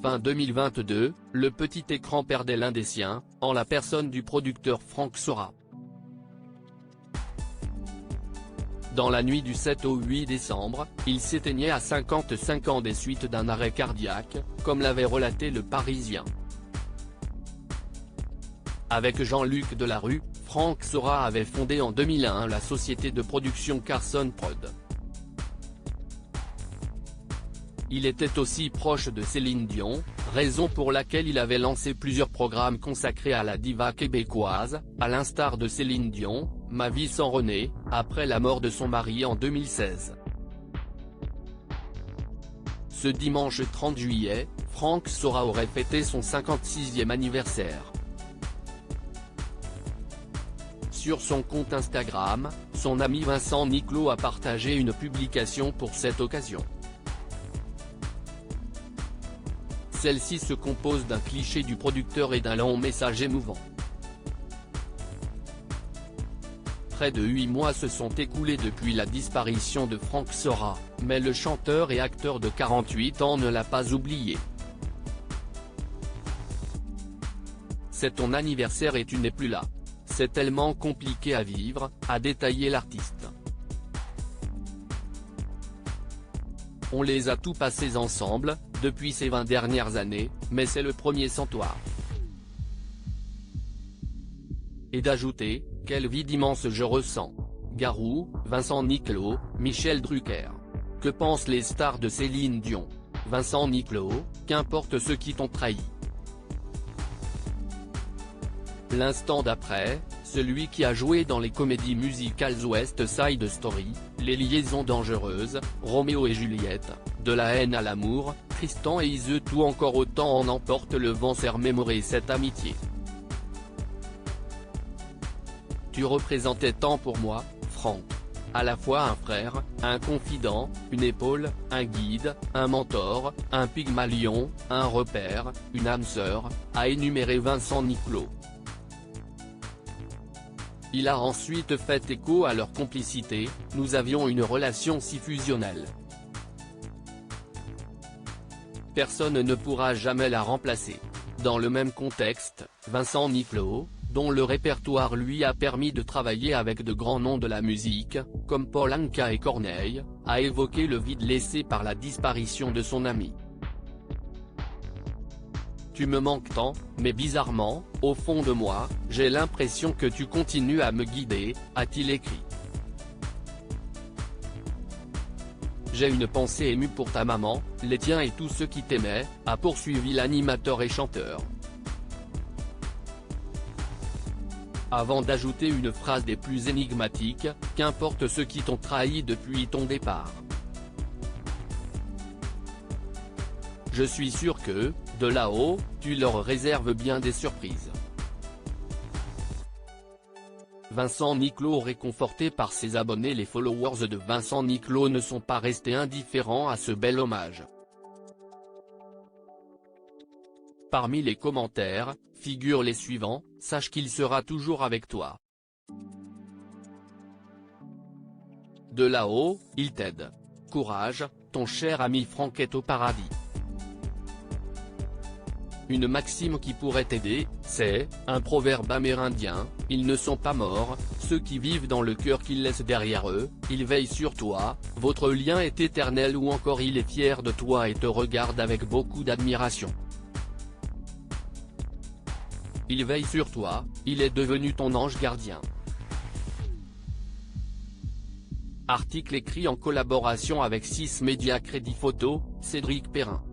Fin 2022, le petit écran perdait l'un des siens, en la personne du producteur Frank Sora. Dans la nuit du 7 au 8 décembre, il s'éteignait à 55 ans des suites d'un arrêt cardiaque, comme l'avait relaté Le Parisien. Avec Jean-Luc Delarue, Frank Sora avait fondé en 2001 la société de production Carson Prod. Il était aussi proche de Céline Dion, raison pour laquelle il avait lancé plusieurs programmes consacrés à la diva québécoise, à l'instar de Céline Dion, Ma vie sans René, après la mort de son mari en 2016. Ce dimanche 30 juillet, Frank Sora aurait fêté son 56e anniversaire. Sur son compte Instagram, son ami Vincent Niclot a partagé une publication pour cette occasion. Celle-ci se compose d'un cliché du producteur et d'un long message émouvant. Près de 8 mois se sont écoulés depuis la disparition de Frank Sora, mais le chanteur et acteur de 48 ans ne l'a pas oublié. C'est ton anniversaire et tu n'es plus là. C'est tellement compliqué à vivre, a détaillé l'artiste. On les a tous passés ensemble, depuis ces 20 dernières années, mais c'est le premier sans toi. Et d'ajouter, quelle vie d'immense je ressens. Garou, Vincent Niclot, Michel Drucker. Que pensent les stars de Céline Dion? Vincent Niclot, qu'importe ceux qui t'ont trahi. L'instant d'après, celui qui a joué dans les comédies musicales West Side Story, Les liaisons dangereuses, Roméo et Juliette, De la haine à l'amour, Tristan et Iseult ou encore Autant en emporte le vent sert mémorer cette amitié. Tu représentais tant pour moi, Frank. À la fois un frère, un confident, une épaule, un guide, un mentor, un pygmalion, un repère, une âme sœur, a énuméré Vincent Niclot. Il a ensuite fait écho à leur complicité, nous avions une relation si fusionnelle. Personne ne pourra jamais la remplacer. Dans le même contexte, Vincent Niclot, dont le répertoire lui a permis de travailler avec de grands noms de la musique, comme Paul Anka et Corneille, a évoqué le vide laissé par la disparition de son ami. Tu me manques tant, mais bizarrement, au fond de moi, j'ai l'impression que tu continues à me guider, a-t-il écrit. J'ai une pensée émue pour ta maman, les tiens et tous ceux qui t'aimaient, a poursuivi l'animateur et chanteur. Avant d'ajouter une phrase des plus énigmatiques, qu'importe ceux qui t'ont trahi depuis ton départ. Je suis sûr que, de là-haut, tu leur réserves bien des surprises. Vincent Niclot réconforté par ses abonnés. Les followers de Vincent Niclot ne sont pas restés indifférents à ce bel hommage. Parmi les commentaires, figurent les suivants: sache qu'il sera toujours avec toi. De là-haut, il t'aide. Courage, ton cher ami Frank est au paradis. Une maxime qui pourrait t'aider, c'est, un proverbe amérindien, ils ne sont pas morts, ceux qui vivent dans le cœur qu'ils laissent derrière eux, ils veillent sur toi, votre lien est éternel ou encore il est fier de toi et te regarde avec beaucoup d'admiration. Il veille sur toi, il est devenu ton ange gardien. Article écrit en collaboration avec 6 Médias Crédit Photo, Cédric Perrin.